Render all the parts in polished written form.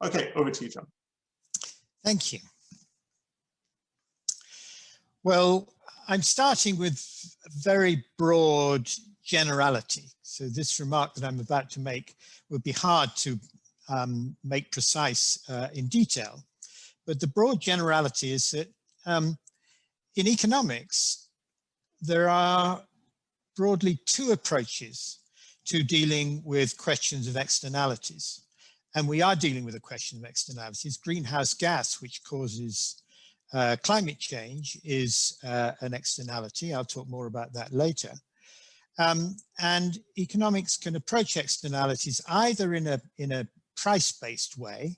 Okay, over to you, John. Thank you. Well, I'm starting with a very broad generality. So this remark that I'm about to make would be hard to make precise in detail. But the broad generality is that in economics, there are broadly two approaches to dealing with questions of externalities. And we are dealing with a question of externalities. Greenhouse gas, which causes climate change, is an externality. I'll talk more about that later. And economics can approach externalities either in a price-based way,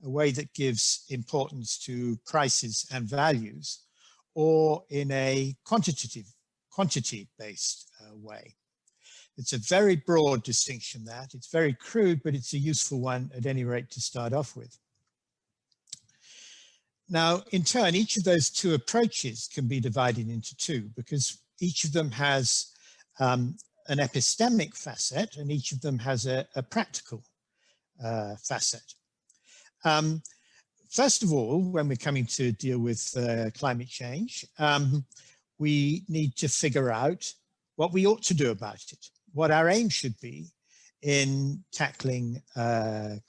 a way that gives importance to prices and values, or in a quantity-based way. It's a very broad distinction that. It's very crude, but it's a useful one at any rate to start off with. Now, in turn, each of those two approaches can be divided into two because each of them has an epistemic facet and each of them has a practical facet. First of all, when we're coming to deal with climate change, we need to figure out what we ought to do about it, what our aim should be in tackling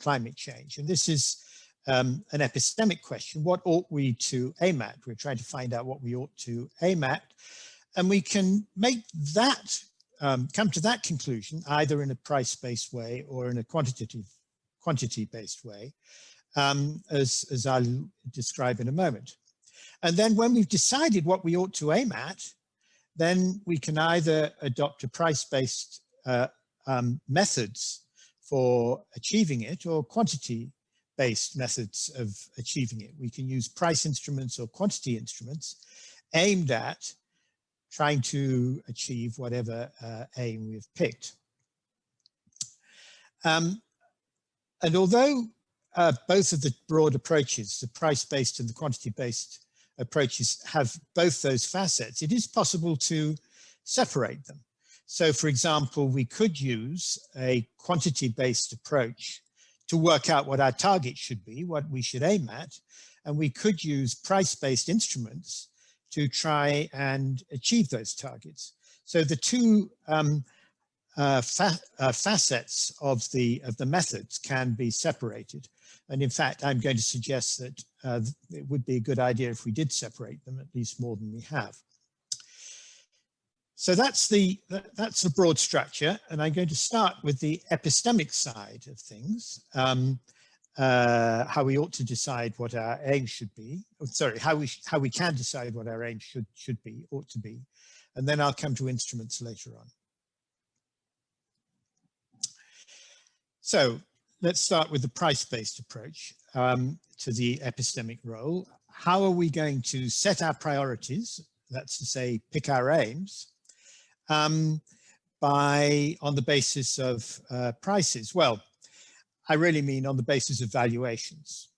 climate change. And this is an epistemic question. What ought we to aim at? We're trying to find out what we ought to aim at. And we can make that, come to that conclusion either in a price-based way or in a quantity-based way, as I'll describe in a moment. And then when we've decided what we ought to aim at, then we can either adopt a price-based methods for achieving it or quantity-based methods of achieving it. We can use price instruments or quantity instruments aimed at trying to achieve whatever aim we've picked. And although both of the broad approaches, the price-based and the quantity-based approaches, have both those facets, it is possible to separate them. So, for example, we could use a quantity-based approach to work out what our target should be, what we should aim at, and we could use price-based instruments to try and achieve those targets. So the two facets of the methods can be separated. And in fact, I'm going to suggest that it would be a good idea if we did separate them, at least more than we have. So that's the broad structure. And I'm going to start with the epistemic side of things, how we ought to decide what our aim should be. Oh, sorry, how we can decide what our aim should be, ought to be. And then I'll come to instruments later on. So let's start with the price-based approach to the epistemic role. How are we going to set our priorities? That's to say, pick our aims on the basis of prices. Well, I really mean on the basis of valuations.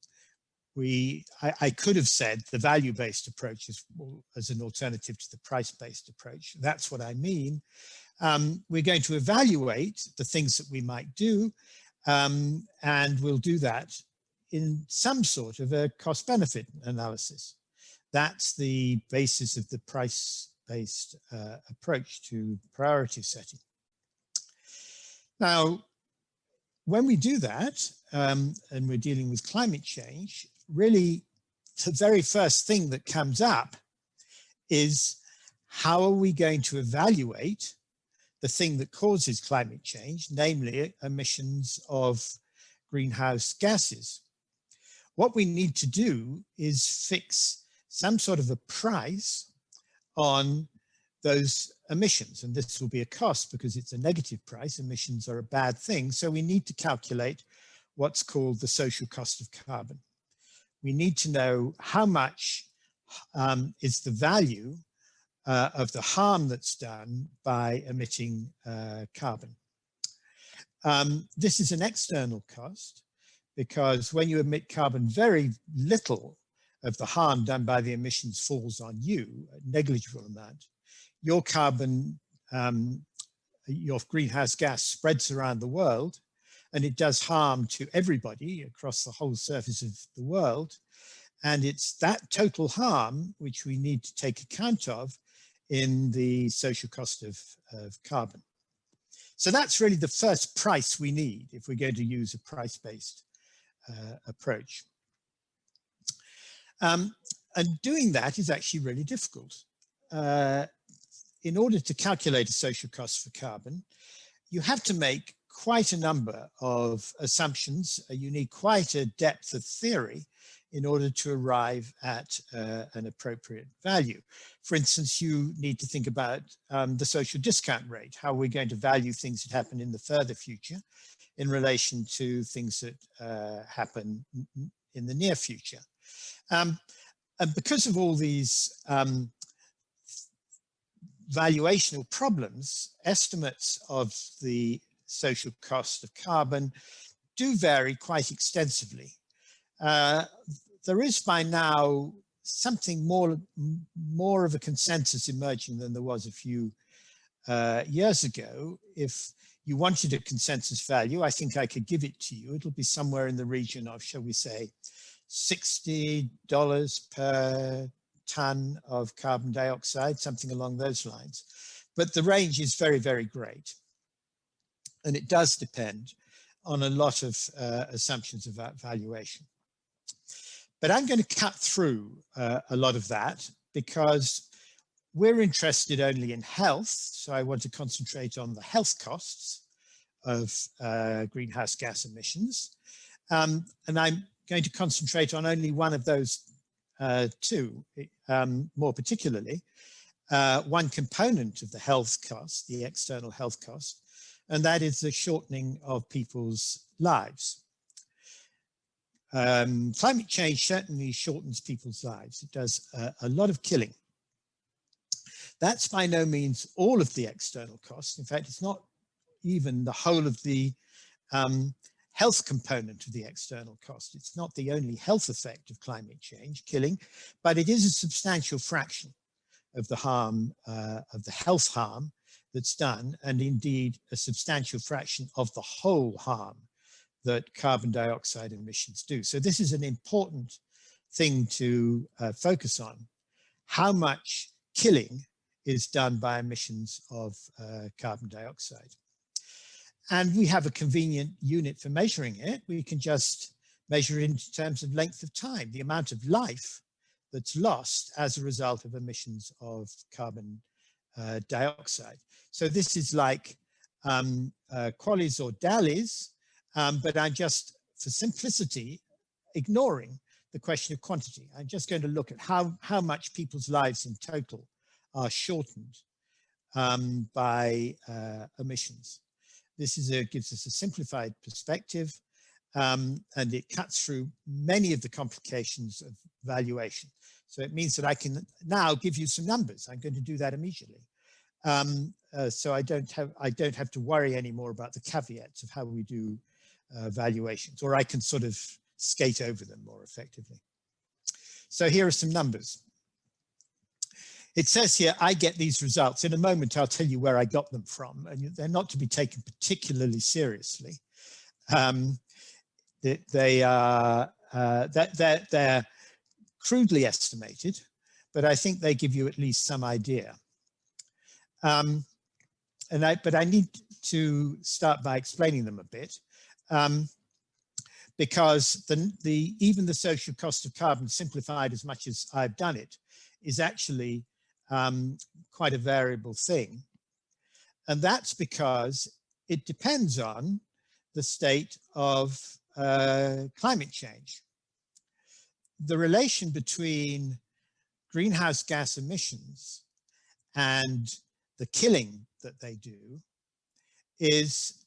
I could have said the value-based approach as an alternative to the price-based approach. That's what I mean. We're going to evaluate the things that we might do, and we'll do that in some sort of a cost-benefit analysis. That's the basis of the price-based approach to priority setting. Now, when we do that, and we're dealing with climate change, really the very first thing that comes up is how are we going to evaluate the thing that causes climate change, namely emissions of greenhouse gases. What we need to do is fix some sort of a price on those emissions, and this will be a cost because it's a negative price. Emissions are a bad thing, so we need to calculate what's called the social cost of carbon. We need to know how much is the value of the harm that's done by emitting carbon. This is an external cost because when you emit carbon, very little of the harm done by the emissions falls on you, a negligible amount. Your carbon, your greenhouse gas spreads around the world, and it does harm to everybody across the whole surface of the world. And it's that total harm which we need to take account of in the social cost of carbon. So that's really the first price we need if we're going to use a price-based approach. And doing that is actually really difficult. In order to calculate a social cost for carbon, you have to make quite a number of assumptions. You need quite a depth of theory in order to arrive at an appropriate value. For instance, you need to think about the social discount rate, how we're going to value things that happen in the further future in relation to things that happen in the near future. And because of all these valuational problems, estimates of the social cost of carbon do vary quite extensively. There is by now something more of a consensus emerging than there was a few years ago. If you wanted a consensus value, I think I could give it to you. It'll be somewhere in the region of, shall we say, $60 per ton of carbon dioxide, something along those lines. But the range is very, very great. And it does depend on a lot of assumptions about valuation. But I'm going to cut through a lot of that because we're interested only in health. So I want to concentrate on the health costs of greenhouse gas emissions. And I'm going to concentrate on only one of those two, more particularly, one component of the health cost, the external health cost, and that is the shortening of people's lives. Climate change certainly shortens people's lives. It does a lot of killing. That's by no means all of the external costs. In fact, it's not even the whole of the health component of the external cost. It's not the only health effect of climate change, killing, but it is a substantial fraction of the harm, of the health harm that's done, and indeed a substantial fraction of the whole harm that carbon dioxide emissions do. So this is an important thing to focus on. How much killing is done by emissions of carbon dioxide. And we have a convenient unit for measuring it. We can just measure it in terms of length of time, the amount of life that's lost as a result of emissions of carbon dioxide. So this is like qualis or dalis, but I'm just, for simplicity, ignoring the question of quantity. I'm just going to look at how much people's lives in total are shortened by emissions. This is gives us a simplified perspective, and it cuts through many of the complications of valuation. So it means that I can now give you some numbers. I'm going to do that immediately. So I don't have to worry anymore about the caveats of how we do valuations, or I can sort of skate over them more effectively. So here are some numbers. It says here, I get these results. In a moment, I'll tell you where I got them from, and they're not to be taken particularly seriously. They're crudely estimated, but I think they give you at least some idea. But I need to start by explaining them a bit, because even the social cost of carbon, simplified as much as I've done it, is actually quite a variable thing. And that's because it depends on the state of climate change. The relation between greenhouse gas emissions and the killing that they do is,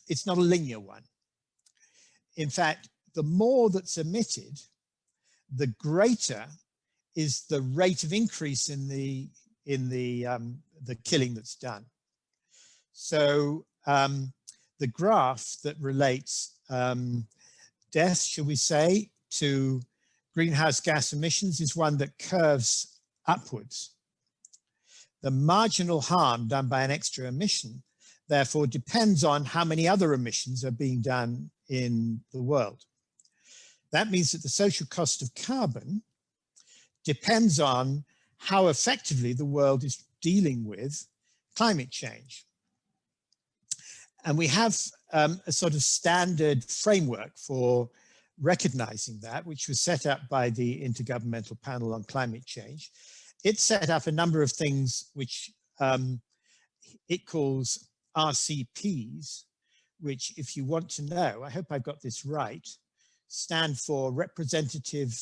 it's not a linear one. In fact, the more that's emitted, the greater is the rate of increase in the killing that's done. So the graph that relates death, shall we say, to greenhouse gas emissions is one that curves upwards. The marginal harm done by an extra emission therefore depends on how many other emissions are being done in the world. That means that the social cost of carbon depends on how effectively the world is dealing with climate change. And we have a sort of standard framework for recognizing that, which was set up by the Intergovernmental Panel on Climate Change. It set up a number of things which it calls RCPs, which, if you want to know, I hope I've got this right, stand for representative,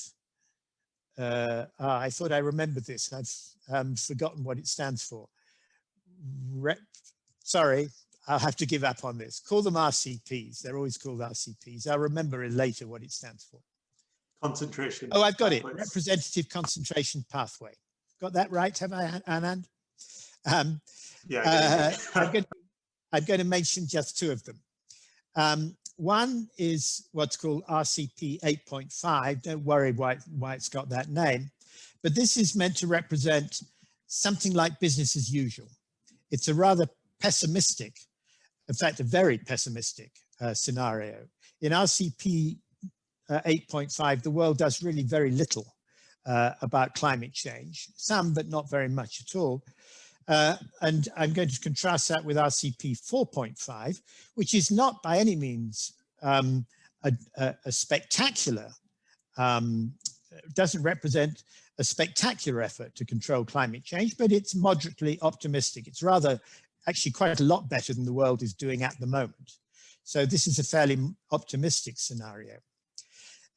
I thought I remembered this, and I've forgotten what it stands for. Sorry, I'll have to give up on this. Call them RCPs. They're always called RCPs. I'll remember it later what it stands for. Concentration. Oh, I've got it. Pathways. Representative concentration pathway. Got that right, have I, Anand? Yeah. I'm going to mention just two of them. One is what's called RCP 8.5. Don't worry why it's got that name, but this is meant to represent something like business as usual. It's a rather pessimistic, in fact, a very pessimistic scenario. In RCP 8.5, the world does really very little about climate change, some, but not very much at all. And I'm going to contrast that with RCP 4.5, which is not by any means a spectacular, doesn't represent a spectacular effort to control climate change, but it's moderately optimistic. It's rather actually quite a lot better than the world is doing at the moment. So this is a fairly optimistic scenario.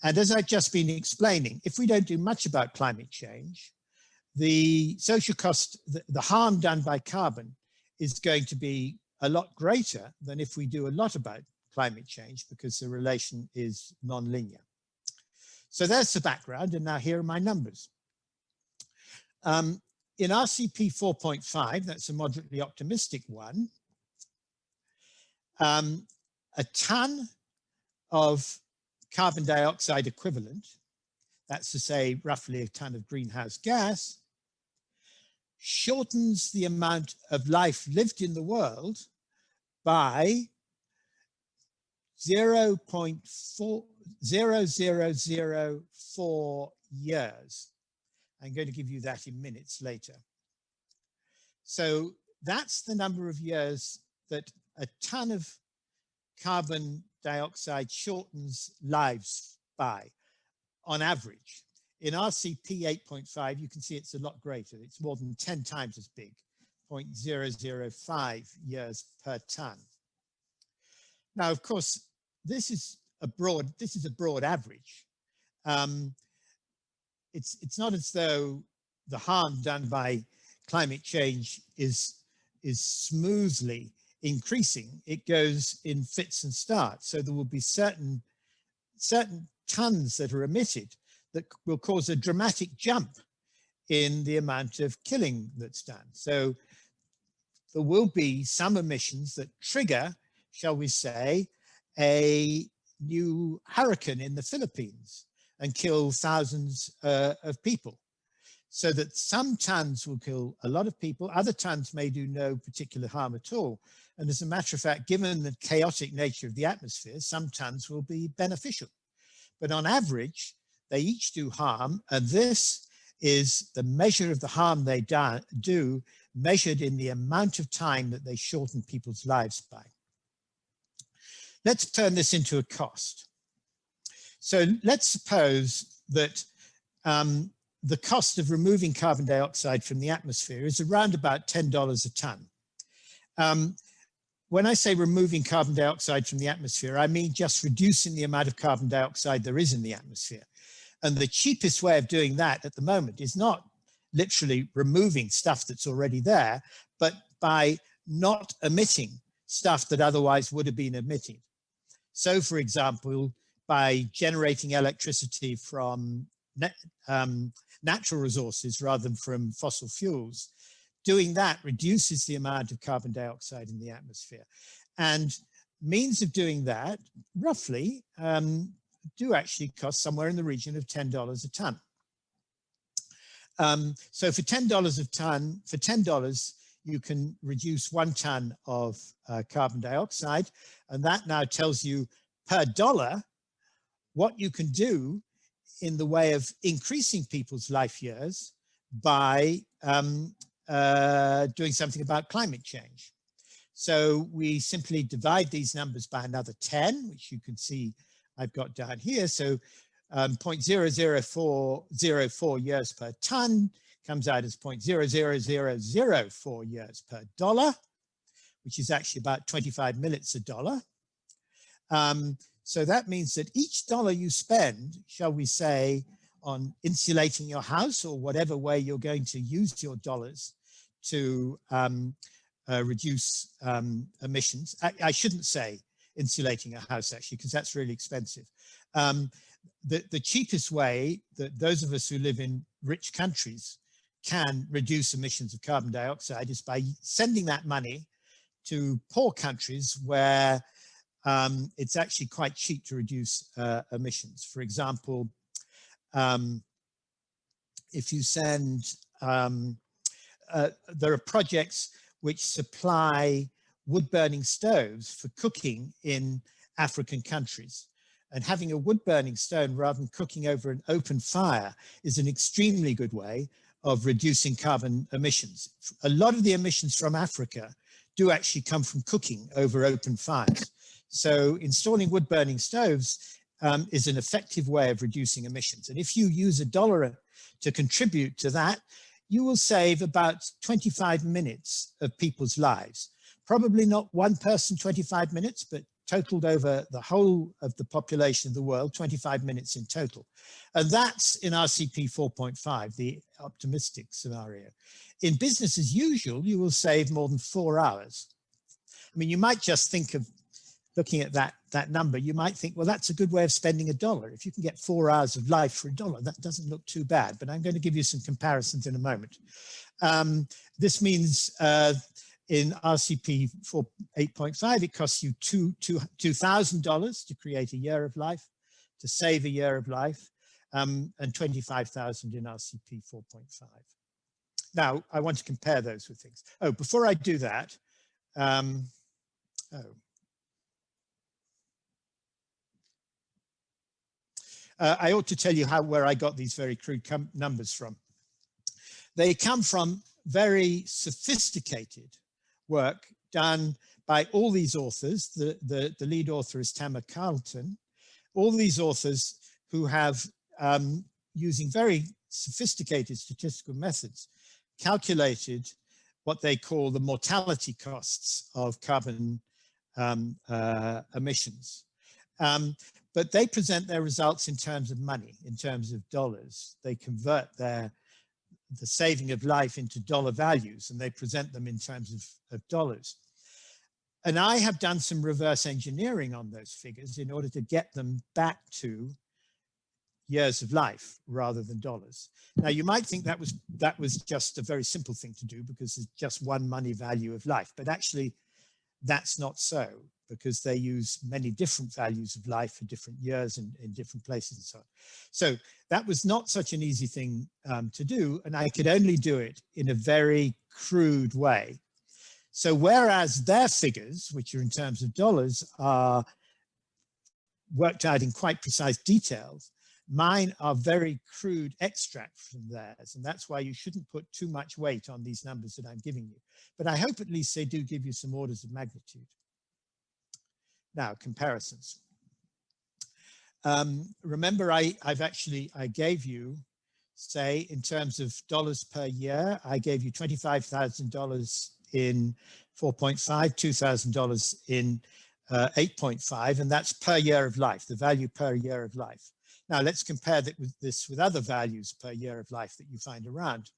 And as I've just been explaining, if we don't do much about climate change, the social cost, the harm done by carbon is going to be a lot greater than if we do a lot about climate change, because the relation is non-linear. So there's the background, and now here are my numbers. In RCP 4.5, that's a moderately optimistic one, a ton of carbon dioxide equivalent, that's to say roughly a ton of greenhouse gas, shortens the amount of life lived in the world by 0.0004 years. I'm going to give you that in minutes later. So that's the number of years that a ton of carbon dioxide shortens lives by, on average. In RCP 8.5, you can see it's a lot greater. It's more than 10 times as big, 0.005 years per ton. Now, of course, this is a broad average. It's not as though the harm done by climate change is smoothly increasing. It goes in fits and starts. So there will be certain tons that are emitted that will cause a dramatic jump in the amount of killing that's done. So there will be some emissions that trigger, shall we say, a new hurricane in the Philippines and kill thousands of people. So that some tons will kill a lot of people, other tons may do no particular harm at all. And as a matter of fact, given the chaotic nature of the atmosphere, some tons will be beneficial. But on average, they each do harm, and this is the measure of the harm they do, measured in the amount of time that they shorten people's lives by. Let's turn this into a cost. So let's suppose that the cost of removing carbon dioxide from the atmosphere is around about $10 a ton. When I say removing carbon dioxide from the atmosphere, I mean just reducing the amount of carbon dioxide there is in the atmosphere. And the cheapest way of doing that at the moment is not literally removing stuff that's already there, but by not emitting stuff that otherwise would have been emitted. So, for example, by generating electricity from natural resources rather than from fossil fuels, doing that reduces the amount of carbon dioxide in the atmosphere. And means of doing that, roughly, do actually cost somewhere in the region of $10 a ton. So for $10 a ton, for $10, you can reduce 1 ton of carbon dioxide. And that now tells you per dollar what you can do in the way of increasing people's life years by doing something about climate change. So we simply divide these numbers by another 10, which you can see I've got down here. So 0.00404 years per ton comes out as 0.00004 years per dollar, which is actually about 25 minutes a dollar. So that means that each dollar you spend, shall we say, on insulating your house or whatever way you're going to use your dollars to reduce emissions. I shouldn't say insulating a house, actually, because that's really expensive. The cheapest way that those of us who live in rich countries can reduce emissions of carbon dioxide is by sending that money to poor countries where it's actually quite cheap to reduce emissions. For example, if you send, there are projects which supply wood-burning stoves for cooking in African countries. And having a wood-burning stone rather than cooking over an open fire is an extremely good way of reducing carbon emissions. A lot of the emissions from Africa do actually come from cooking over open fires. So installing wood-burning stoves is an effective way of reducing emissions. And if you use $1 to contribute to that, you will save about 25 minutes of people's lives. Probably not one person 25 minutes, but totaled over the whole of the population of the world, 25 minutes in total. And that's in RCP 4.5, the optimistic scenario. In business as usual, you will save more than 4 hours. I mean, you might just think of looking at that number, you might think, well, that's a good way of spending $1. If you can get 4 hours of life for $1, that doesn't look too bad, but I'm going to give you some comparisons in a moment. This means in RCP 8.5, it costs you $2,000 to create a year of life, to save a year of life, and $25,000 in RCP 4.5. Now, I want to compare those with things. Oh, before I do that, I ought to tell you where I got these very crude numbers from. They come from very sophisticated work done by all these authors. The lead author is Tamara Carlton. All these authors who have, using very sophisticated statistical methods, calculated what they call the mortality costs of carbon emissions. But they present their results in terms of money, in terms of dollars. They convert the saving of life into dollar values, and they present them in terms of dollars. And I have done some reverse engineering on those figures in order to get them back to years of life rather than dollars. Now, you might think that was just a very simple thing to do because it's just one money value of life, but actually that's not so, because they use many different values of life for different years and in different places and so on. So that was not such an easy thing to do, and I could only do it in a very crude way. So whereas their figures, which are in terms of dollars, are worked out in quite precise details, mine are very crude extracts from theirs, and that's why you shouldn't put too much weight on these numbers that I'm giving you. But I hope at least they do give you some orders of magnitude. Now, comparisons. Remember, I gave you, say, in terms of dollars per year, I gave you $25,000 in 4.5, $2,000 in 8.5, and that's per year of life, the value per year of life. Now, let's compare this with other values per year of life that you find around.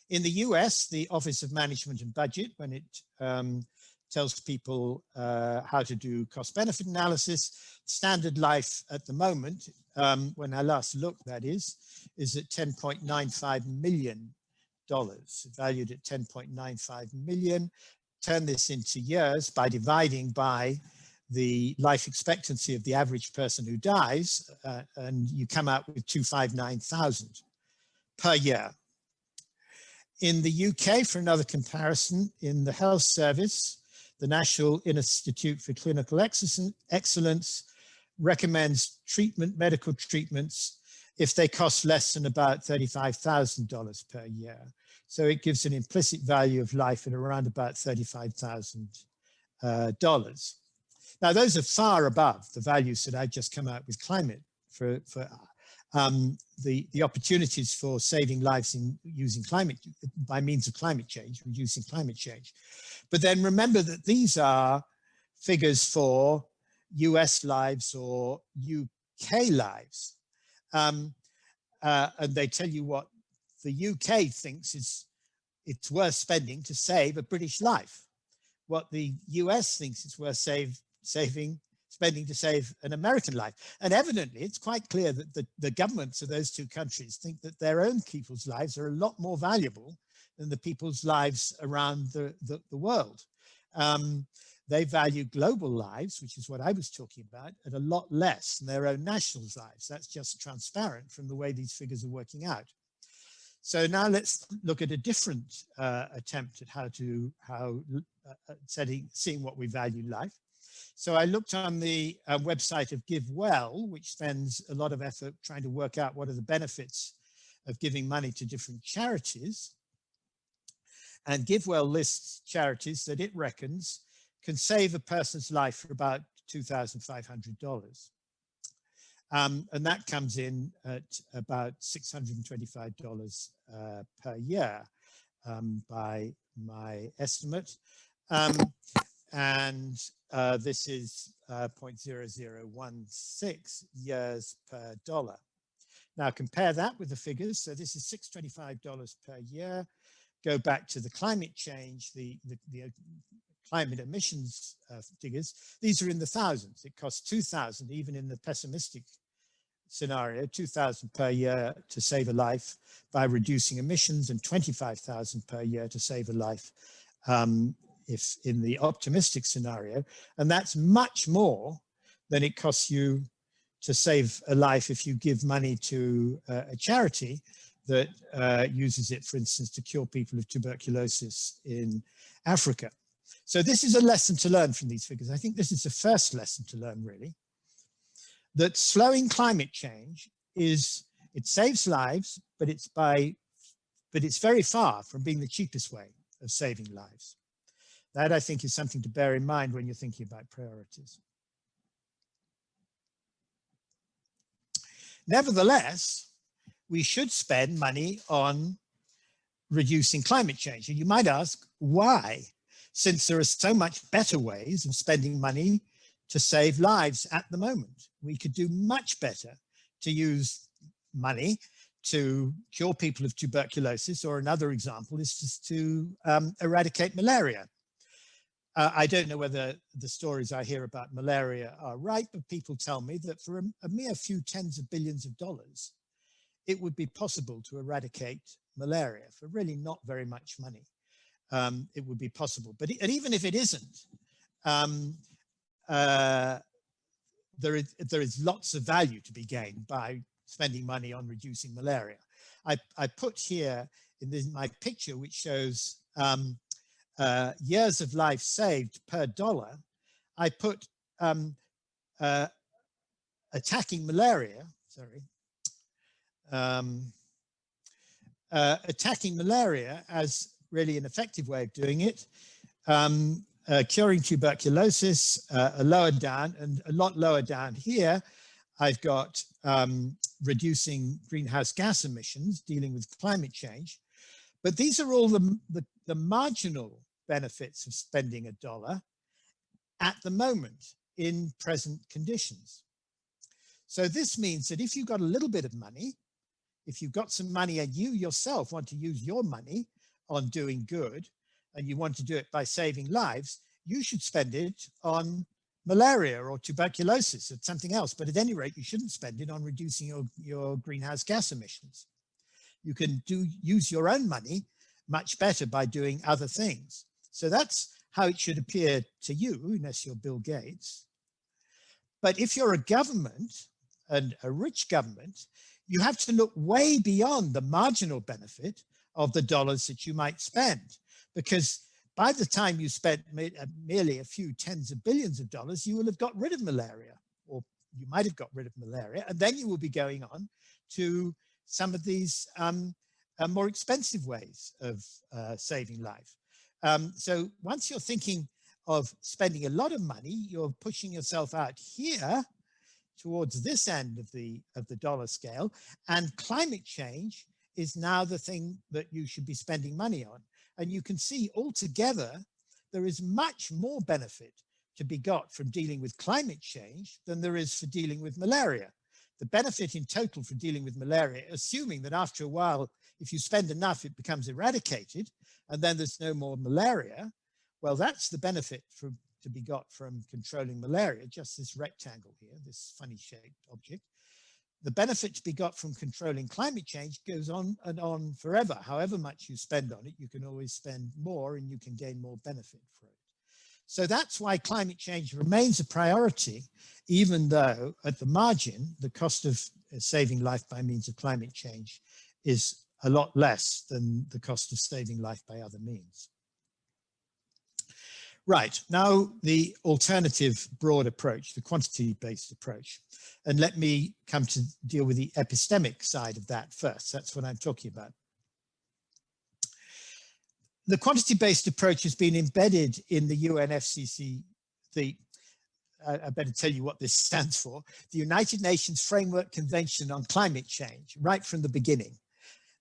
In the US, the Office of Management and Budget, when it tells people how to do cost-benefit analysis, standard life at the moment, when I last looked, that is at $10.95 million, valued at $10.95 million. Turn this into years by dividing by the life expectancy of the average person who dies, and you come out with 259,000 per year. In the UK, for another comparison, in the health service, the National Institute for Clinical Excellence recommends medical treatments if they cost less than about $35,000 per year. So it gives an implicit value of life at around about $35,000. Now, those are far above the values that I've just come out with climate for the opportunities for saving lives by means of climate change, reducing climate change. But then remember that these are figures for US lives or UK lives. And they tell you what the UK thinks it's worth spending to save a British life, what the US thinks it's worth spending to save an American life. And evidently, it's quite clear that the governments of those two countries think that their own people's lives are a lot more valuable than the people's lives around the world. They value global lives, which is what I was talking about, at a lot less than their own national lives. That's just transparent from the way these figures are working out. So now let's look at a different attempt at seeing what we value life. So I looked on the website of GiveWell, which spends a lot of effort trying to work out what are the benefits of giving money to different charities. And GiveWell lists charities that it reckons can save a person's life for about $2,500. And that comes in at about $625 per year by my estimate. And this is 0.0016 years per dollar. Now compare that with the figures. So this is $625 per year. Go back to the climate change, the climate emissions figures. These are in the thousands. It costs 2,000, even in the pessimistic scenario, 2,000 per year to save a life by reducing emissions, and 25,000 per year to save a life if in the optimistic scenario. And that's much more than it costs you to save a life if you give money to a charity that uses it, for instance, to cure people of tuberculosis in Africa. So this is a lesson to learn from these figures. I think this is the first lesson to learn, really, that slowing climate change it saves lives, but it's very far from being the cheapest way of saving lives. That, I think, is something to bear in mind when you're thinking about priorities. Nevertheless, we should spend money on reducing climate change. And you might ask, why? Since there are so much better ways of spending money to save lives at the moment. We could do much better to use money to cure people of tuberculosis, or another example is just to eradicate malaria. I don't know whether the stories I hear about malaria are right, but people tell me that for a mere few tens of billions of dollars, it would be possible to eradicate malaria for really not very much money. It would be possible, but even if it isn't, there is lots of value to be gained by spending money on reducing malaria. I put here in my picture, which shows years of life saved per dollar. I put attacking malaria, attacking malaria as really an effective way of doing it. Curing tuberculosis, lower down, and a lot lower down here, I've got reducing greenhouse gas emissions, dealing with climate change. But these are all the marginal benefits of spending a dollar at the moment in present conditions. So this means that if you've got a little bit of money, if you've got some money and you yourself want to use your money on doing good, and you want to do it by saving lives, you should spend it on malaria or tuberculosis or something else. But at any rate, you shouldn't spend it on reducing your greenhouse gas emissions. You can use your own money much better by doing other things. So that's how it should appear to you, unless you're Bill Gates. But if you're a government, and a rich government, you have to look way beyond the marginal benefit of the dollars that you might spend. Because by the time you spent merely a few tens of billions of dollars, you will have got rid of malaria, or you might have got rid of malaria, and then you will be going on to some of these more expensive ways of saving life. So once you're thinking of spending a lot of money, you're pushing yourself out here towards this end of the dollar scale, and climate change is now the thing that you should be spending money on. And you can see altogether there is much more benefit to be got from dealing with climate change than there is for dealing with malaria. The benefit in total for dealing with malaria, assuming that after a while, if you spend enough, it becomes eradicated, and then there's no more malaria, well, that's the benefit to be got from controlling malaria, just this rectangle here, this funny shaped object. The benefit to be got from controlling climate change goes on and on forever. However much you spend on it, you can always spend more and you can gain more benefit for it. So that's why climate change remains a priority, even though at the margin, the cost of saving life by means of climate change is a lot less than the cost of saving life by other means. Right, now the alternative broad approach, the quantity-based approach. And let me come to deal with the epistemic side of that first. That's what I'm talking about. The quantity-based approach has been embedded in the UNFCCC. I better tell you what this stands for. The United Nations Framework Convention on Climate Change, right from the beginning.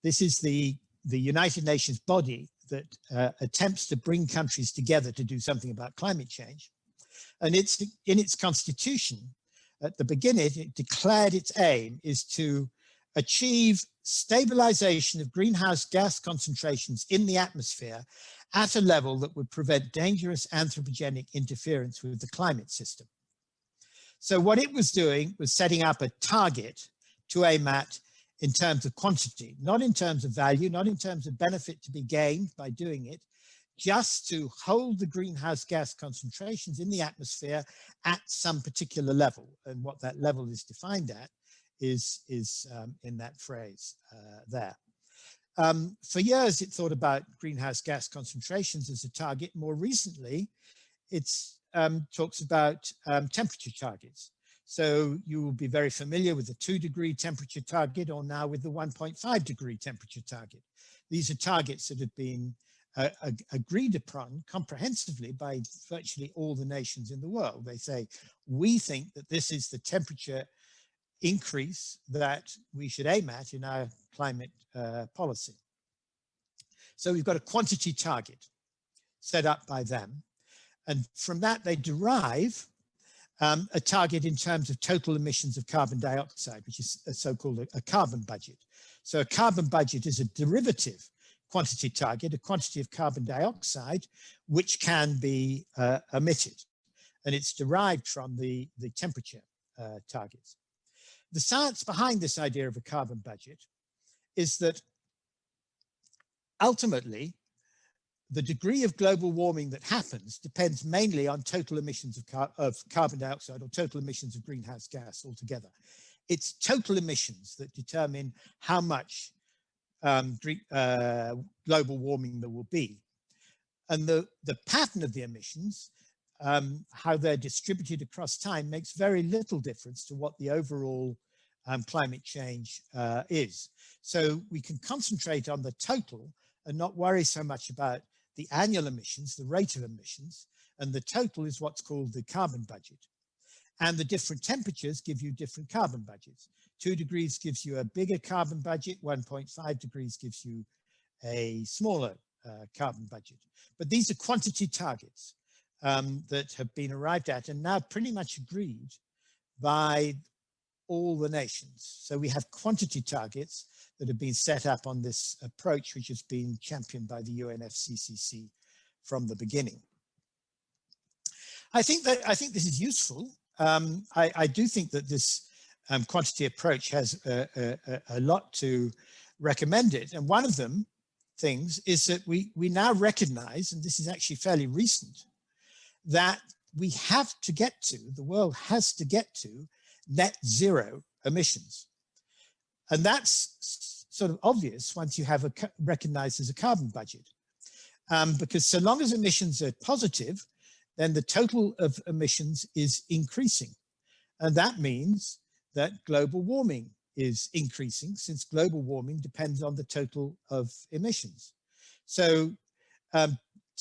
This is the United Nations body that attempts to bring countries together to do something about climate change. And it's in its constitution, at the beginning, it declared its aim is to achieve stabilization of greenhouse gas concentrations in the atmosphere at a level that would prevent dangerous anthropogenic interference with the climate system. So what it was doing was setting up a target to aim at in terms of quantity, not in terms of value, not in terms of benefit to be gained by doing it, just to hold the greenhouse gas concentrations in the atmosphere at some particular level. And what that level is defined at is in that phrase there. For years, it thought about greenhouse gas concentrations as a target. More recently, it talks about temperature targets. So you will be very familiar with the 2-degree temperature target, or now with the 1.5-degree temperature target. These are targets that have been agreed upon comprehensively by virtually all the nations in the world. They say, we think that this is the temperature increase that we should aim at in our climate policy. So we've got a quantity target set up by them. And from that, they derive a target in terms of total emissions of carbon dioxide, which is a so-called a carbon budget. So a carbon budget is a derivative quantity target, a quantity of carbon dioxide, which can be emitted. And it's derived from the temperature targets. The science behind this idea of a carbon budget is that ultimately, the degree of global warming that happens depends mainly on total emissions of carbon dioxide, or total emissions of greenhouse gas altogether. It's total emissions that determine how much global warming there will be. And the pattern of the emissions, how they're distributed across time, makes very little difference to what the overall climate change is. So we can concentrate on the total and not worry so much about the annual emissions, the rate of emissions, and the total is what's called the carbon budget. And the different temperatures give you different carbon budgets. 2 degrees gives you a bigger carbon budget, 1.5 degrees gives you a smaller carbon budget. But these are quantity targets that have been arrived at and now pretty much agreed by all the nations. So we have quantity targets that have been set up on this approach, which has been championed by the UNFCCC from the beginning. I think this is useful. I do think that this quantity approach has a lot to recommend it. And one of them things is that we now recognize, and this is actually fairly recent, that we have to get to, the world has to get to net zero emissions. And that's sort of obvious once you have recognized as a carbon budget. Because so long as emissions are positive, then the total of emissions is increasing. And that means that global warming is increasing, since global warming depends on the total of emissions. So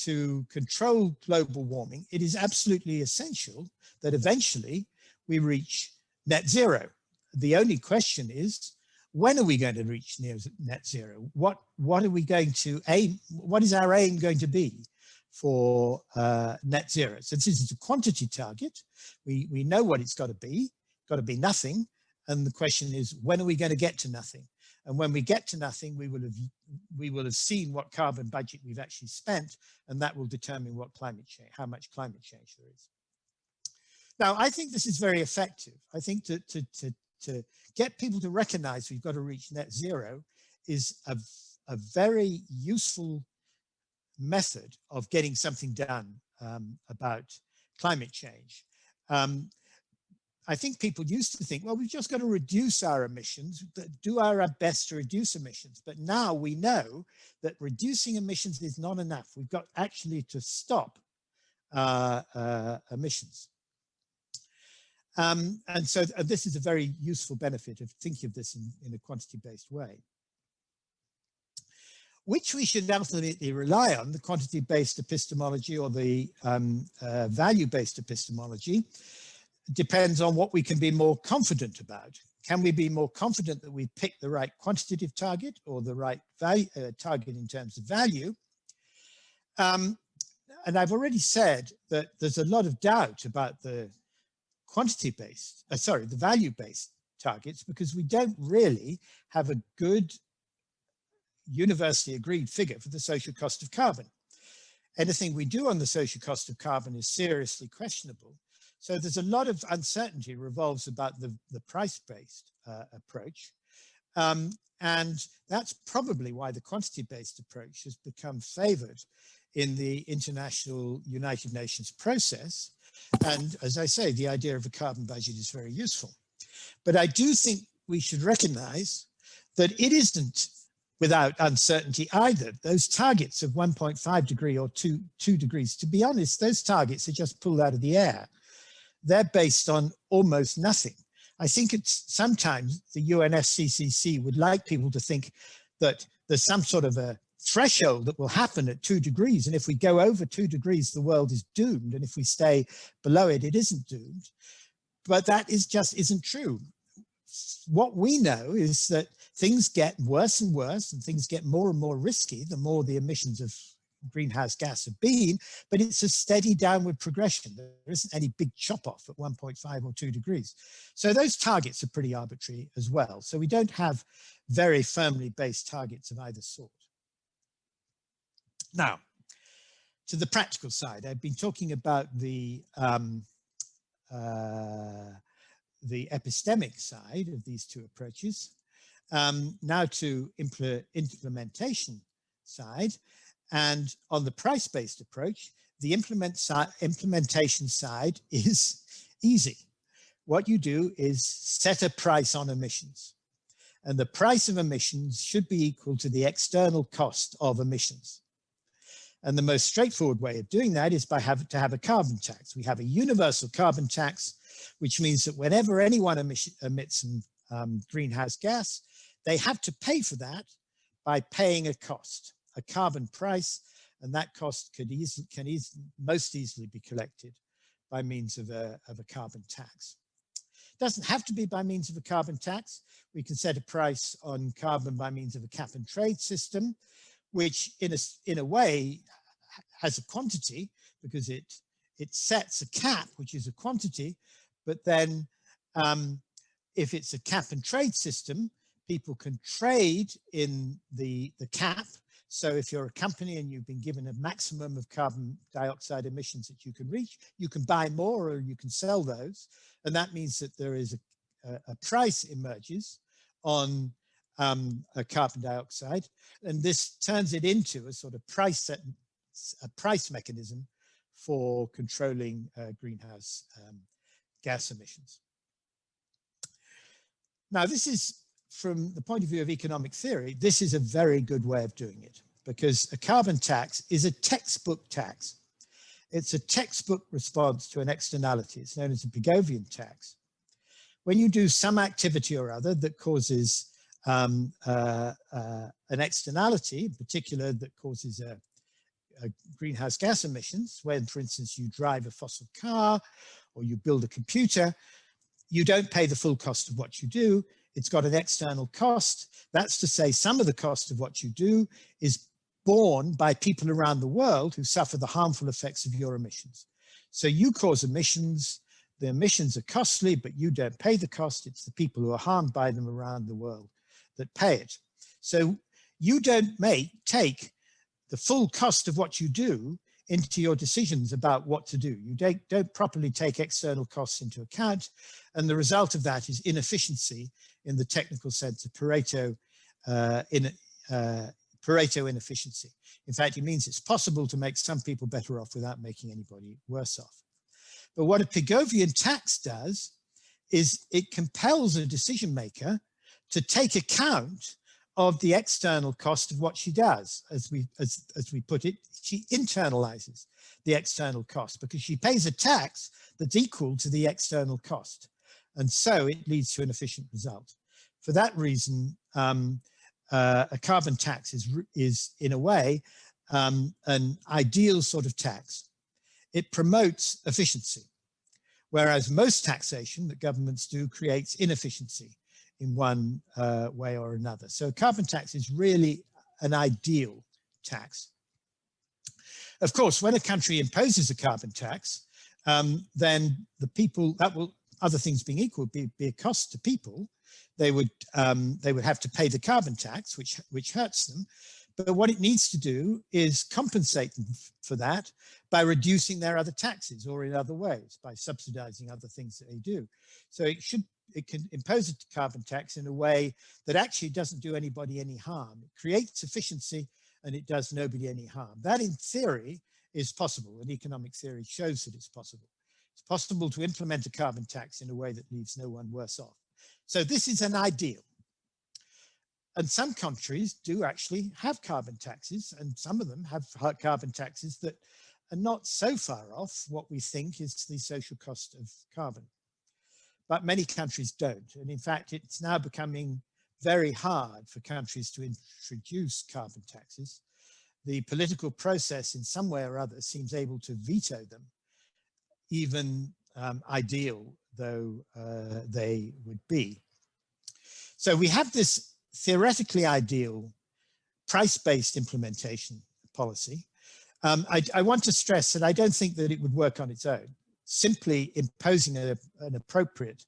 to control global warming, it is absolutely essential that eventually we reach net zero. The only question is, when are we going to reach net zero? What are we going to aim? What is our aim going to be for net zero? So this is a quantity target. We know what it's got to be nothing. And the question is, when are we going to get to nothing? And when we get to nothing, we will have seen what carbon budget we've actually spent, and that will determine what climate change, how much climate change there is. Now, I think this is very effective. I think to get people to recognize we've got to reach net zero is a very useful method of getting something done about climate change. I think people used to think, well, we've just got to reduce our emissions, do our best to reduce emissions. But now we know that reducing emissions is not enough. We've got actually to stop emissions. And so this is a very useful benefit of thinking of this in a quantity-based way, which we should ultimately rely on, the quantity-based epistemology or the value-based epistemology. Depends on what we can be more confident about. Can we be more confident that we've picked the right quantitative target or the right value, target in terms of value? And I've already said that there's a lot of doubt about the quantity-based, the value-based targets, because we don't really have a good universally agreed figure for the social cost of carbon. Anything we do on the social cost of carbon is seriously questionable. So there's a lot of uncertainty revolves about the price-based approach. And that's probably why the quantity-based approach has become favored in the international United Nations process. And as I say, the idea of a carbon budget is very useful. But I do think we should recognize that it isn't without uncertainty either. Those targets of 1.5 degree or 2 degrees, to be honest, those targets are just pulled out of the air. They're based on almost nothing. I think it's sometimes the UNFCCC would like people to think that there's some sort of a threshold that will happen at 2 degrees. And if we go over 2 degrees, the world is doomed. And if we stay below it, it isn't doomed. But that just isn't true. What we know is that things get worse and worse and things get more and more risky the more the emissions of greenhouse gas have been, but it's a steady downward progression. There isn't any big chop off at 1.5 or 2 degrees. So those targets are pretty arbitrary as well. So we don't have very firmly based targets of either sort. Now, to the practical side, I've been talking about the epistemic side of these two approaches. Now to implementation side. And on the price-based approach, the implementation side is easy. What you do is set a price on emissions. And the price of emissions should be equal to the external cost of emissions. And the most straightforward way of doing that is by having to have a carbon tax. We have a universal carbon tax, which means that whenever anyone emits some greenhouse gas, they have to pay for that by paying a cost, a carbon price, and that cost can most easily be collected by means of a carbon tax. It doesn't have to be by means of a carbon tax. We can set a price on carbon by means of a cap and trade system, which in a way has a quantity because it sets a cap, which is a quantity, but then if it's a cap and trade system, people can trade in the cap. So if you're a company and you've been given a maximum of carbon dioxide emissions that you can reach, you can buy more or you can sell those. And that means that there is a price emerges on a carbon dioxide. And this turns it into a sort of price mechanism for controlling greenhouse gas emissions. Now, this is from the point of view of economic theory, this is a very good way of doing it, because a carbon tax is a textbook tax. It's a textbook response to an externality. It's known as a Pigovian tax. When you do some activity or other that causes an externality, in particular that causes a greenhouse gas emissions, when, for instance, you drive a fossil car or you build a computer, you don't pay the full cost of what you do. It's got an external cost. That's to say, some of the cost of what you do is borne by people around the world who suffer the harmful effects of your emissions. So you cause emissions, the emissions are costly, but you don't pay the cost. It's the people who are harmed by them around the world that pay it. So you don't take the full cost of what you do into your decisions about what to do. You don't properly take external costs into account. And the result of that is inefficiency in the technical sense of Pareto inefficiency. In fact, it means it's possible to make some people better off without making anybody worse off. But what a Pigovian tax does is it compels a decision maker to take account of the external cost of what she does. As we put it, she internalizes the external cost because she pays a tax that's equal to the external cost. And so it leads to an efficient result. For that reason, a carbon tax is in a way an ideal sort of tax. It promotes efficiency, whereas most taxation that governments do creates inefficiency in one way or another. So a carbon tax is really an ideal tax. Of course, when a country imposes a carbon tax, then the people, that will, other things being equal, be a cost to people. They would have to pay the carbon tax, which hurts them. But what it needs to do is compensate them for that by reducing their other taxes or in other ways, by subsidizing other things that they do. So it can impose a carbon tax in a way that actually doesn't do anybody any harm. It creates efficiency and it does nobody any harm. That in theory is possible, and economic theory shows that it's possible. It's possible to implement a carbon tax in a way that leaves no one worse off. So this is an ideal. And some countries do actually have carbon taxes, and some of them have carbon taxes that are not so far off what we think is the social cost of carbon. But many countries don't. And in fact, it's now becoming very hard for countries to introduce carbon taxes. The political process in some way or other seems able to veto them, even ideal though they would be. So we have this theoretically ideal price-based implementation policy. I want to stress that I don't think that it would work on its own. Simply imposing an appropriate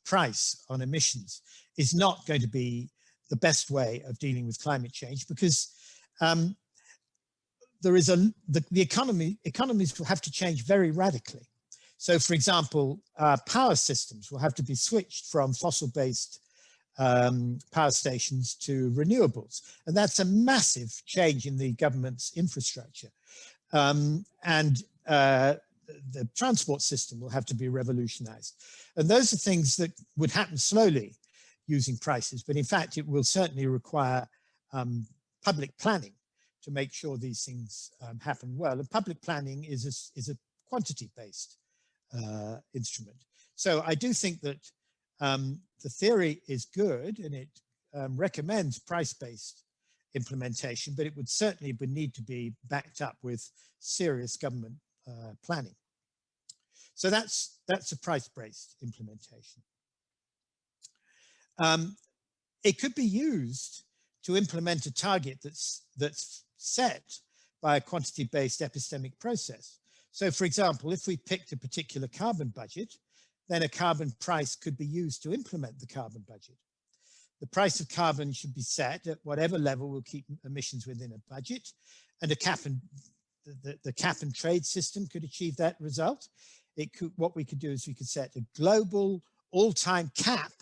price on emissions is not going to be the best way of dealing with climate change, because there is the economies will have to change very radically. So, for example, power systems will have to be switched from fossil-based power stations to renewables. And that's a massive change in the government's infrastructure. The transport system will have to be revolutionized. And those are things that would happen slowly using prices, but in fact, it will certainly require public planning to make sure these things happen well. And public planning is a quantity-based instrument. So I do think that the theory is good and it recommends price-based implementation, but it would certainly need to be backed up with serious government planning. So that's a price-based implementation. It could be used to implement a target that's set by a quantity-based epistemic process. So, for example, if we picked a particular carbon budget, then a carbon price could be used to implement the carbon budget. The price of carbon should be set at whatever level will keep emissions within a budget, and the cap and trade system could achieve that result. What we could do is we could set a global all-time cap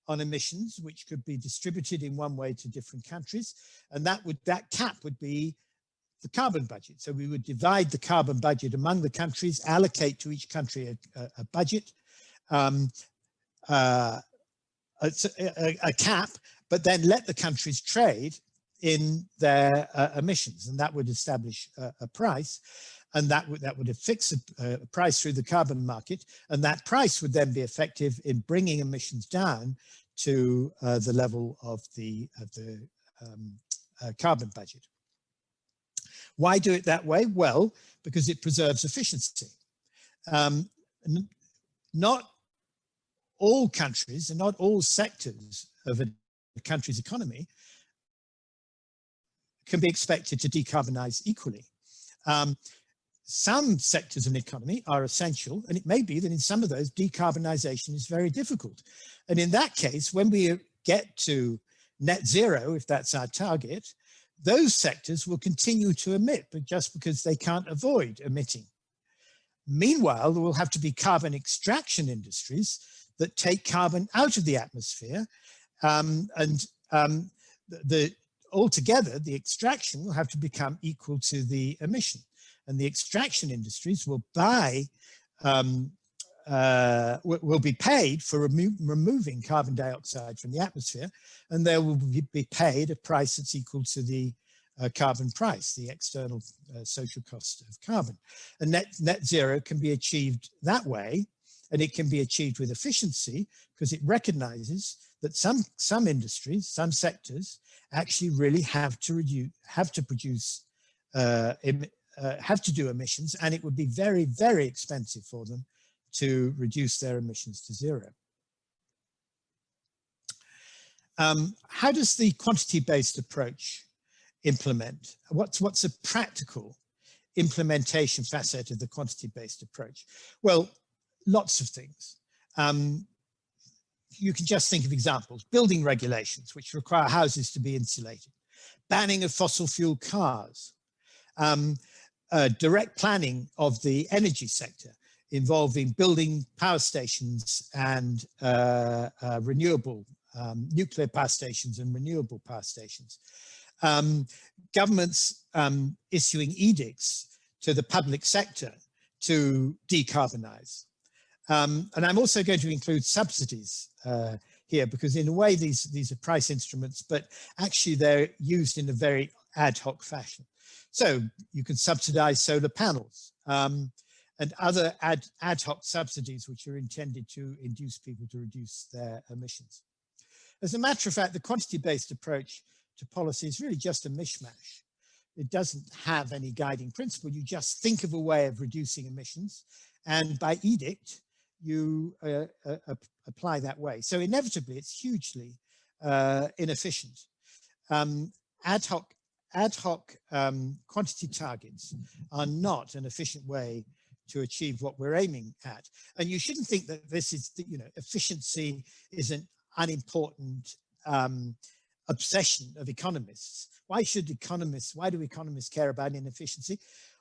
on emissions, which could be distributed in one way to different countries, and that cap would be the carbon budget. So we would divide the carbon budget among the countries, allocate to each country a budget, a cap, but then let the countries trade in their emissions, and that would establish a price, and that would fix a price through the carbon market, and that price would then be effective in bringing emissions down to the level of the carbon budget. Why do it that way? Well, because it preserves efficiency. Not all countries and not all sectors of a country's economy can be expected to decarbonize equally. Some sectors of an economy are essential, and it may be that in some of those decarbonization is very difficult. And in that case, when we get to net zero, if that's our target, those sectors will continue to emit, but just because they can't avoid emitting. Meanwhile, there will have to be carbon extraction industries that take carbon out of the atmosphere, altogether, the extraction will have to become equal to the emission. And the extraction industries will will be paid for removing carbon dioxide from the atmosphere, and they will be paid a price that's equal to the carbon price, the external social cost of carbon. And net zero can be achieved that way, and it can be achieved with efficiency because it recognizes that some industries, some sectors actually really have to do emissions, and it would be very, very expensive for them to reduce their emissions to zero. How does the quantity-based approach implement? What's a practical implementation facet of the quantity-based approach? Well, lots of things. You can just think of examples. Building regulations, which require houses to be insulated. Banning of fossil fuel cars. Direct planning of the energy sector, involving building power stations and nuclear power stations and renewable power stations. Governments issuing edicts to the public sector to decarbonize. And I'm also going to include subsidies here, because in a way these are price instruments, but actually they're used in a very ad hoc fashion. So you can subsidize solar panels and other ad hoc subsidies which are intended to induce people to reduce their emissions. As a matter of fact, the quantity-based approach to policy is really just a mishmash. It doesn't have any guiding principle. You just think of a way of reducing emissions, and by edict, you apply that way. So inevitably, it's hugely inefficient. Ad hoc quantity targets are not an efficient way to achieve what we're aiming at. And you shouldn't think that this is, efficiency is an unimportant obsession of economists. Why do economists care about inefficiency?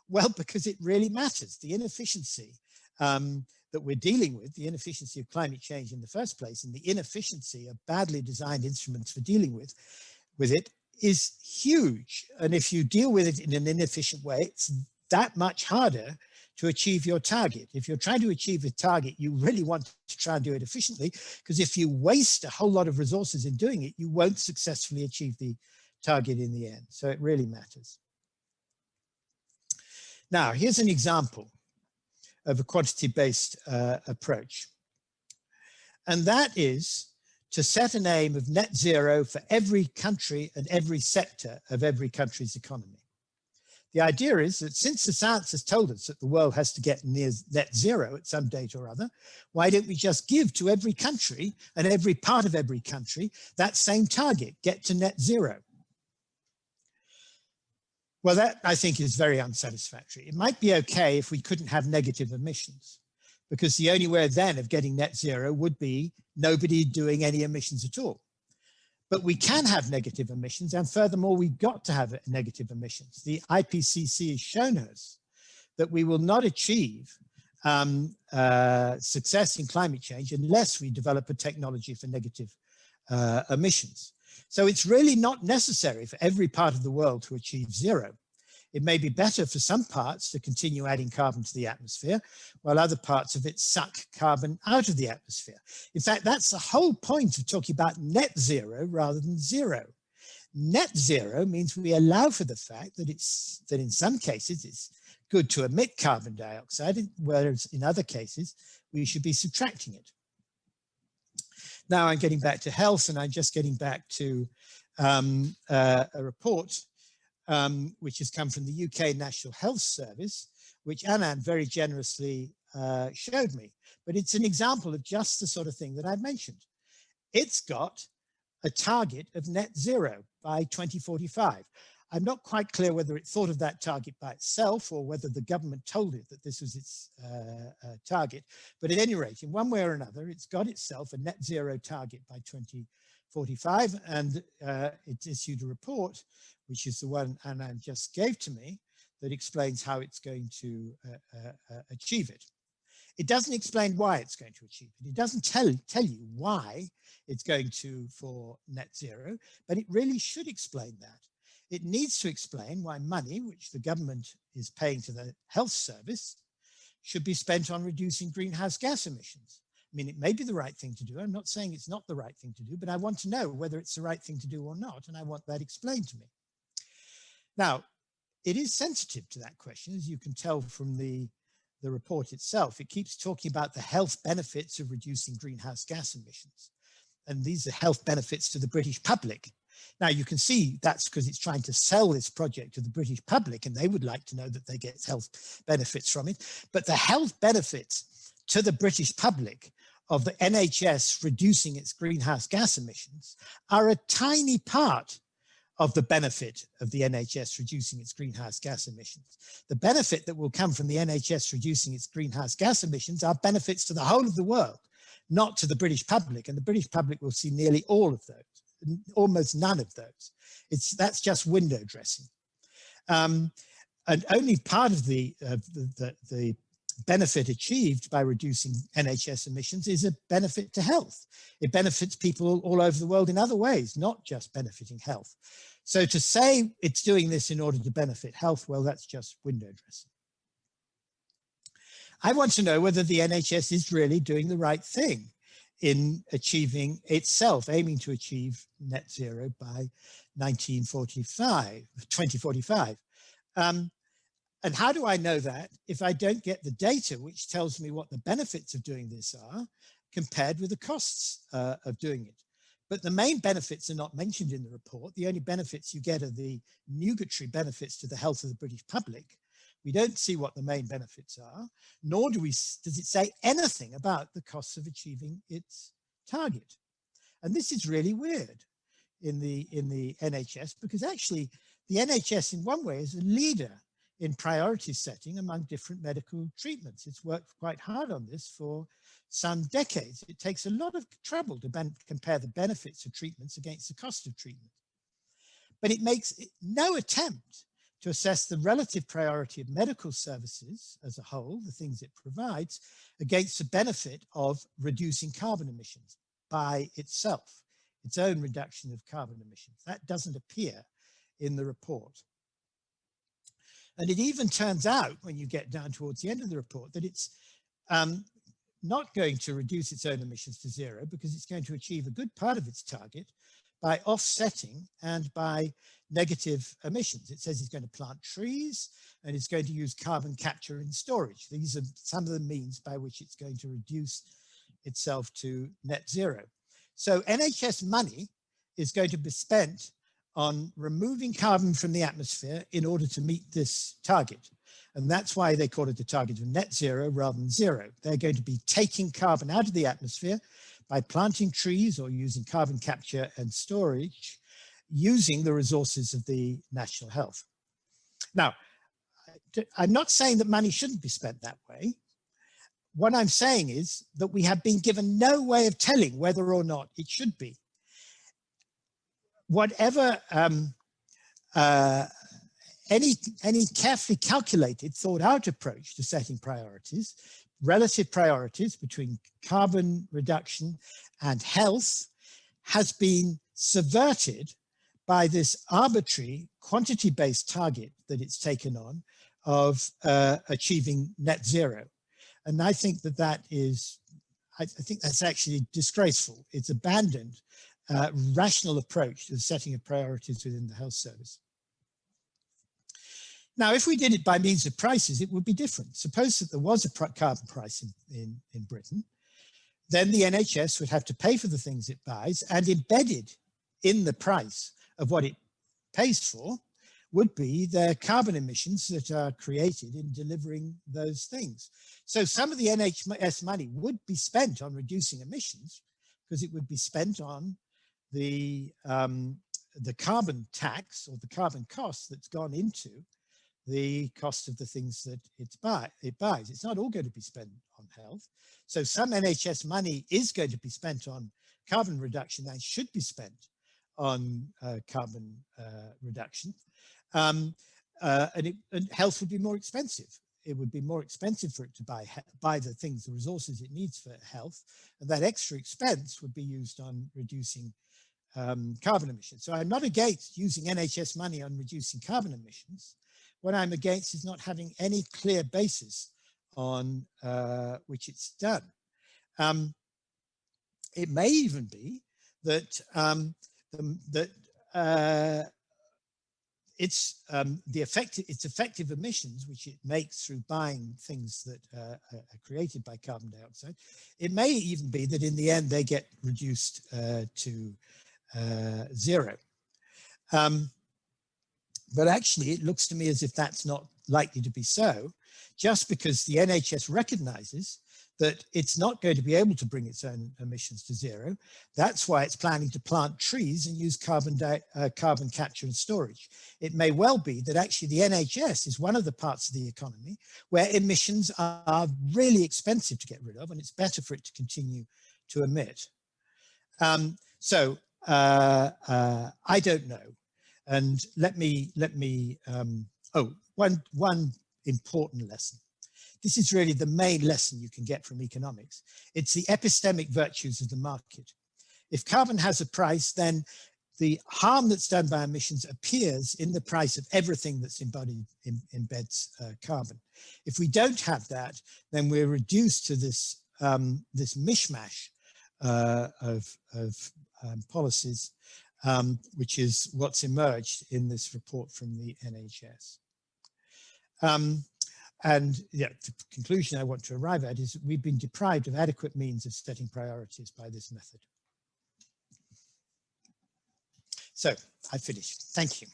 Well, because it really matters. The inefficiency that we're dealing with, the inefficiency of climate change in the first place, and the inefficiency of badly designed instruments for dealing with it is huge. And if you deal with it in an inefficient way, it's that much harder to achieve your target. If you're trying to achieve a target, you really want to try and do it efficiently, because if you waste a whole lot of resources in doing it, you won't successfully achieve the target in the end. So it really matters. Now, here's an example of a quantity-based approach. And that is to set an aim of net zero for every country and every sector of every country's economy. The idea is that since the science has told us that the world has to get near net zero at some date or other, why don't we just give to every country and every part of every country that same target, get to net zero? Well, that I think is very unsatisfactory. It might be okay if we couldn't have negative emissions, because the only way then of getting net zero would be nobody doing any emissions at all. But we can have negative emissions, and furthermore, we've got to have negative emissions. The IPCC has shown us that we will not achieve success in climate change unless we develop a technology for negative emissions. So it's really not necessary for every part of the world to achieve zero. It may be better for some parts to continue adding carbon to the atmosphere, while other parts of it suck carbon out of the atmosphere. In fact, that's the whole point of talking about net zero rather than zero. Net zero means we allow for the fact that in some cases it's good to emit carbon dioxide, whereas in other cases we should be subtracting it. Now I'm getting back to health, and I'm just getting back to a report which has come from the UK National Health Service, which Anand very generously showed me. But it's an example of just the sort of thing that I've mentioned. It's got a target of net zero by 2045. I'm not quite clear whether it thought of that target by itself or whether the government told it that this was its target. But at any rate, in one way or another, it's got itself a net zero target by 2045, and it issued a report, which is the one Anand just gave to me, that explains how it's going to achieve it. It doesn't explain why it's going to achieve it. It doesn't tell you why it's going for net zero, but it really should explain that. It needs to explain why money, which the government is paying to the health service, should be spent on reducing greenhouse gas emissions. I mean, it may be the right thing to do. I'm not saying it's not the right thing to do, but I want to know whether it's the right thing to do or not, and I want that explained to me. Now, it is sensitive to that question, as you can tell from the report itself. It keeps talking about the health benefits of reducing greenhouse gas emissions. And these are health benefits to the British public. Now, you can see that's because it's trying to sell this project to the British public, and they would like to know that they get health benefits from it. But the health benefits to the British public of the NHS reducing its greenhouse gas emissions are a tiny part of the benefit of the NHS reducing its greenhouse gas emissions. The benefit that will come from the NHS reducing its greenhouse gas emissions are benefits to the whole of the world, not to the British public, and the British public will see nearly all of those, almost none of those. That's just window dressing. And only part of the benefit achieved by reducing NHS emissions is a benefit to health. It benefits people all over the world in other ways, not just benefiting health. So to say it's doing this in order to benefit health, well, that's just window dressing. I want to know whether the NHS is really doing the right thing in achieving itself, aiming to achieve net zero by 2045. And how do I know that if I don't get the data which tells me what the benefits of doing this are compared with the costs of doing it? But the main benefits are not mentioned in the report. The only benefits you get are the nugatory benefits to the health of the British public. We don't see what the main benefits are, nor does it say anything about the costs of achieving its target. And this is really weird in the NHS, because actually the NHS in one way is a leader in priority setting among different medical treatments. It's worked quite hard on this for some decades. It takes a lot of trouble to compare the benefits of treatments against the cost of treatment. But it makes no attempt to assess the relative priority of medical services as a whole, the things it provides, against the benefit of reducing carbon emissions by itself, its own reduction of carbon emissions. That doesn't appear in the report. And it even turns out, when you get down towards the end of the report, that it's not going to reduce its own emissions to zero, because it's going to achieve a good part of its target by offsetting and by negative emissions. It says it's going to plant trees and it's going to use carbon capture and storage. These are some of the means by which it's going to reduce itself to net zero. So NHS money is going to be spent on removing carbon from the atmosphere in order to meet this target. And that's why they call it the target of net zero rather than zero. They're going to be taking carbon out of the atmosphere by planting trees or using carbon capture and storage, using the resources of the national health. Now, I'm not saying that money shouldn't be spent that way. What I'm saying is that we have been given no way of telling whether or not it should be. Whatever any carefully calculated, thought out approach to setting priorities, relative priorities between carbon reduction and health, has been subverted by this arbitrary quantity-based target that it's taken on of achieving net zero. And I think that that is, I think that's actually disgraceful. It's abandoned rational approach to the setting of priorities within the health service. Now, if we did it by means of prices, it would be different. Suppose that there was a carbon price in Britain, then the NHS would have to pay for the things it buys, and embedded in the price of what it pays for would be the carbon emissions that are created in delivering those things. So some of the NHS money would be spent on reducing emissions because it would be spent on the carbon tax or the carbon cost that's gone into the cost of the things that it buys. It's not all going to be spent on health. So some NHS money is going to be spent on carbon reduction and should be spent on carbon reduction. And health would be more expensive. It would be more expensive for it to buy the things, the resources it needs for health. And that extra expense would be used on reducing carbon emissions. So I'm not against using NHS money on reducing carbon emissions. What I'm against is not having any clear basis on which it's done. It may even be that its effective emissions, which it makes through buying things that are created by carbon dioxide, it may even be that in the end they get reduced to zero. But actually, it looks to me as if that's not likely to be so, just because the NHS recognizes that it's not going to be able to bring its own emissions to zero. That's why it's planning to plant trees and use carbon capture and storage. It may well be that actually the NHS is one of the parts of the economy where emissions are really expensive to get rid of, and it's better for it to continue to emit. I don't know. And one important lesson. This is really the main lesson you can get from economics. It's the epistemic virtues of the market. If carbon has a price, then the harm that's done by emissions appears in the price of everything that's embeds carbon. If we don't have that, then we're reduced to this mishmash of policies, which is what's emerged in this report from the NHS. And yeah, the conclusion I want to arrive at is that we've been deprived of adequate means of setting priorities by this method. So I finished. Thank you.